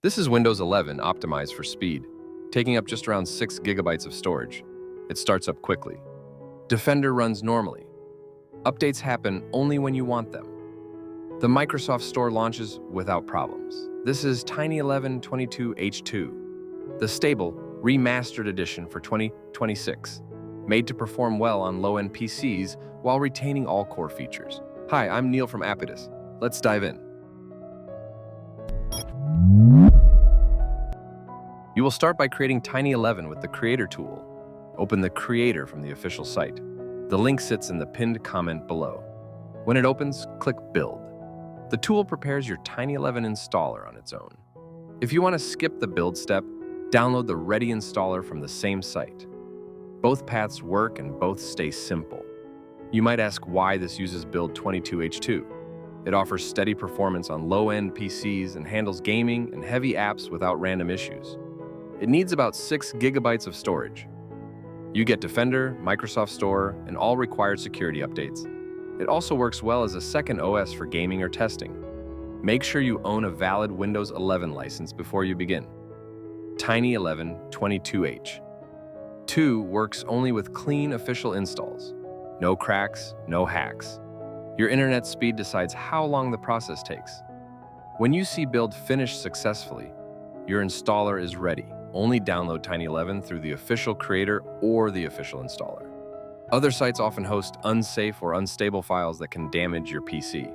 This is Windows 11 optimized for speed, taking up just around 6 gigabytes of storage. It starts up quickly. Defender runs normally. Updates happen only when you want them. The Microsoft Store launches without problems. This is Tiny 11 22H2, the stable, remastered edition for 2026, made to perform well on low-end PCs while retaining all core features. Hi, I'm Neil from Apidus. Let's dive in. You will start by creating Tiny 11 with the Creator tool. Open the Creator from the official site. The link sits in the pinned comment below. When it opens, click Build. The tool prepares your Tiny 11 installer on its own. If you want to skip the build step, download the Ready installer from the same site. Both paths work and both stay simple. You might ask why this uses build 22H2. It offers steady performance on low-end PCs and handles gaming and heavy apps without random issues. It needs about 6 gigabytes of storage. You get Defender, Microsoft Store, and all required security updates. It also works well as a second OS for gaming or testing. Make sure you own a valid Windows 11 license before you begin. Tiny 11 22H. 2 works only with clean official installs. No cracks, no hacks. Your internet speed decides how long the process takes. When you see build finished successfully, your installer is ready. Only download Tiny 11 through the official creator or the official installer. Other sites often host unsafe or unstable files that can damage your PC.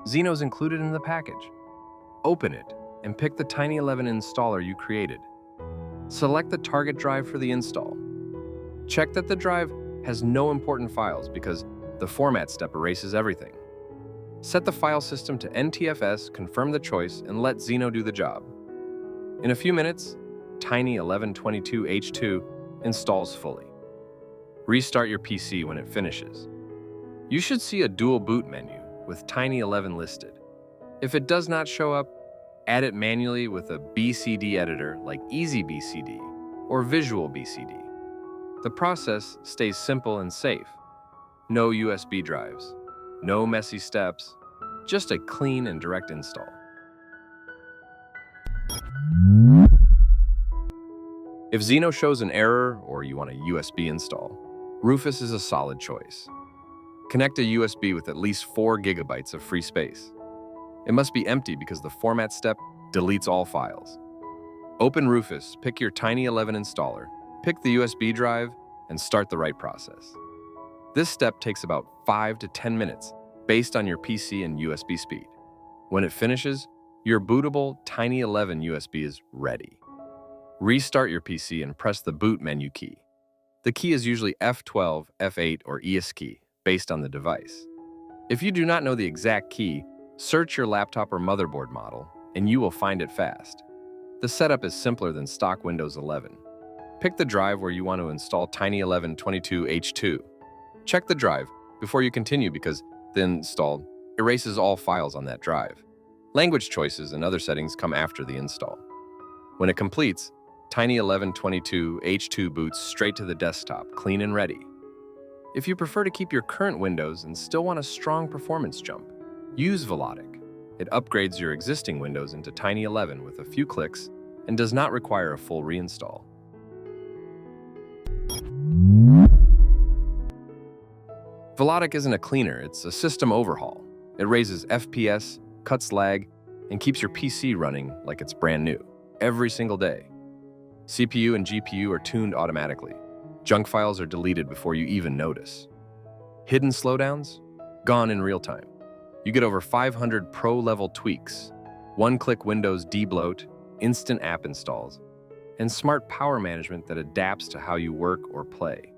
Zeno is included in the package. Open it and pick the Tiny 11 installer you created. Select the target drive for the install. Check that the drive has no important files because the format step erases everything. Set the file system to NTFS, confirm the choice, and let Zeno do the job. In a few minutes, Tiny 11 22H2 installs fully. Restart your PC when it finishes. You should see a dual boot menu with Tiny 11 listed. If it does not show up, add it manually with a BCD editor like Easy BCD or Visual BCD. The process stays simple and safe. No USB drives, no messy steps, just a clean and direct install. If Zeno shows an error or you want a USB install, Rufus is a solid choice. Connect a USB with at least 4 gigabytes of free space. It must be empty because the format step deletes all files. Open Rufus, pick your Tiny 11 installer, pick the USB drive, and start the right process. This step takes about 5 to 10 minutes based on your PC and USB speed. When it finishes, your bootable Tiny 11 USB is ready. Restart your PC and press the boot menu key. The key is usually F12, F8, or ES key, based on the device. If you do not know the exact key, search your laptop or motherboard model, and you will find it fast. The setup is simpler than stock Windows 11. Pick the drive where you want to install Tiny 11 22H2. Check the drive before you continue because the install erases all files on that drive. Language choices and other settings come after the install. When it completes, Tiny 11 22H2 boots straight to the desktop, clean and ready. If you prefer to keep your current Windows and still want a strong performance jump, use Velotic. It upgrades your existing Windows into Tiny 11 with a few clicks and does not require a full reinstall. Velotic isn't a cleaner, it's a system overhaul. It raises FPS, cuts lag, and keeps your PC running like it's brand new, every single day. CPU and GPU are tuned automatically. Junk files are deleted before you even notice. Hidden slowdowns? Gone in real time. You get over 500 pro-level tweaks, one-click Windows debloat, instant app installs, and smart power management that adapts to how you work or play.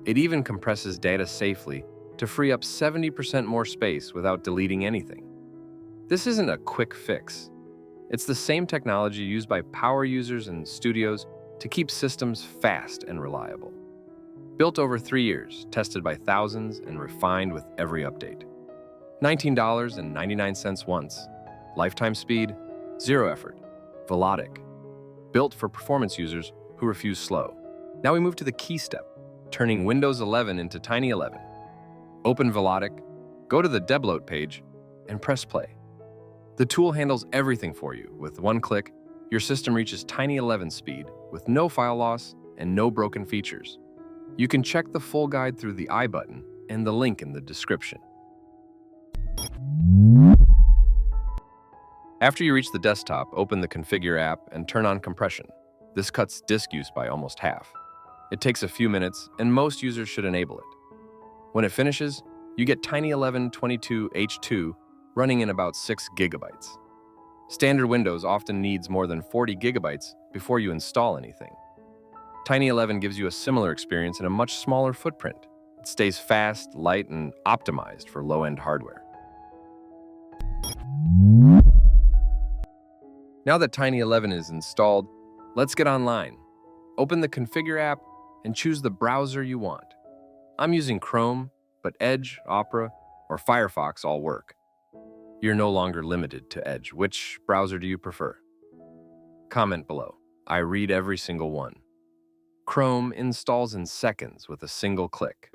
It even compresses data safely to free up 70% more space without deleting anything. This isn't a quick fix. It's the same technology used by power users and studios to keep systems fast and reliable. Built over 3 years, tested by thousands, and refined with every update. $19.99 once. Lifetime speed, zero effort. Velotic. Built for performance users who refuse slow. Now we move to the key step, turning Windows 11 into Tiny 11. Open Velotic, go to the debloater page, and press play. The tool handles everything for you. With one click, your system reaches Tiny 11 speed with no file loss and no broken features. You can check the full guide through the I button and the link in the description. After you reach the desktop, open the Configure app and turn on compression. This cuts disk use by almost half. It takes a few minutes, and most users should enable it. When it finishes, you get Tiny 11 22H2 running in about 6 gigabytes. Standard Windows often needs more than 40 gigabytes before you install anything. Tiny 11 gives you a similar experience in a much smaller footprint. It stays fast, light, and optimized for low-end hardware. Now that Tiny 11 is installed, let's get online. Open the Configure app and choose the browser you want. I'm using Chrome, but Edge, Opera, or Firefox all work. You're no longer limited to Edge. Which browser do you prefer? Comment below. I read every single one. Chrome installs in seconds with a single click.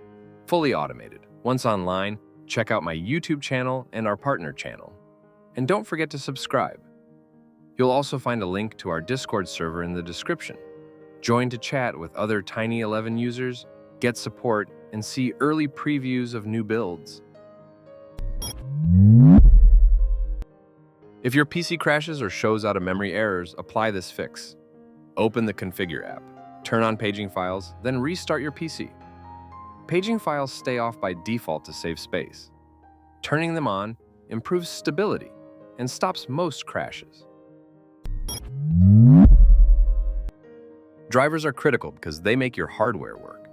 Fully automated. Once online, check out my YouTube channel and our partner channel. And don't forget to subscribe. You'll also find a link to our Discord server in the description. Join to chat with other Tiny 11 users, get support, and see early previews of new builds. If your PC crashes or shows out of memory errors, apply this fix. Open the Configure app, turn on paging files, then restart your PC. Paging files stay off by default to save space. Turning them on improves stability and stops most crashes. Drivers are critical because they make your hardware work.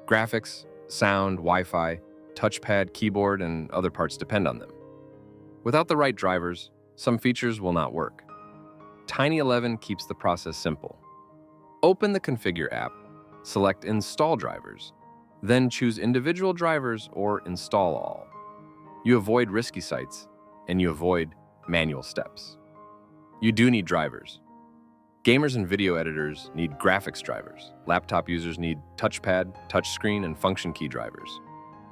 Graphics, sound, Wi-Fi, touchpad, keyboard, and other parts depend on them. Without the right drivers, some features will not work. Tiny 11 keeps the process simple. Open the Configure app, select Install Drivers, then choose Individual Drivers or Install All. You avoid risky sites, and you avoid manual steps. You do need drivers. Gamers and video editors need graphics drivers. Laptop users need touchpad, touchscreen, and function key drivers.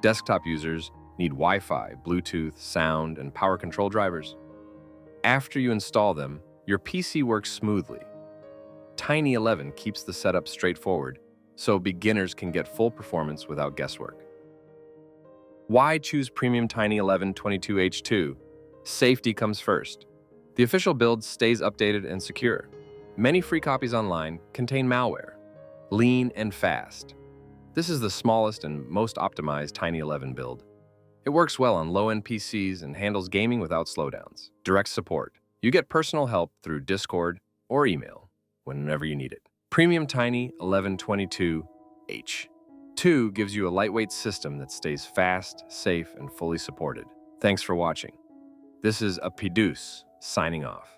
Desktop users need Wi-Fi, Bluetooth, sound, and power control drivers. After you install them, your PC works smoothly. Tiny 11 keeps the setup straightforward, so beginners can get full performance without guesswork. Why choose Premium Tiny 11 22H2? Safety comes first. The official build stays updated and secure. Many free copies online contain malware. Lean and fast. This is the smallest and most optimized Tiny 11 build. It works well on low-end PCs and handles gaming without slowdowns. Direct support. You get personal help through Discord or email whenever you need it. Premium Tiny 11 22H2 gives you a lightweight system that stays fast, safe, and fully supported. Thanks for watching. This is Apidus signing off.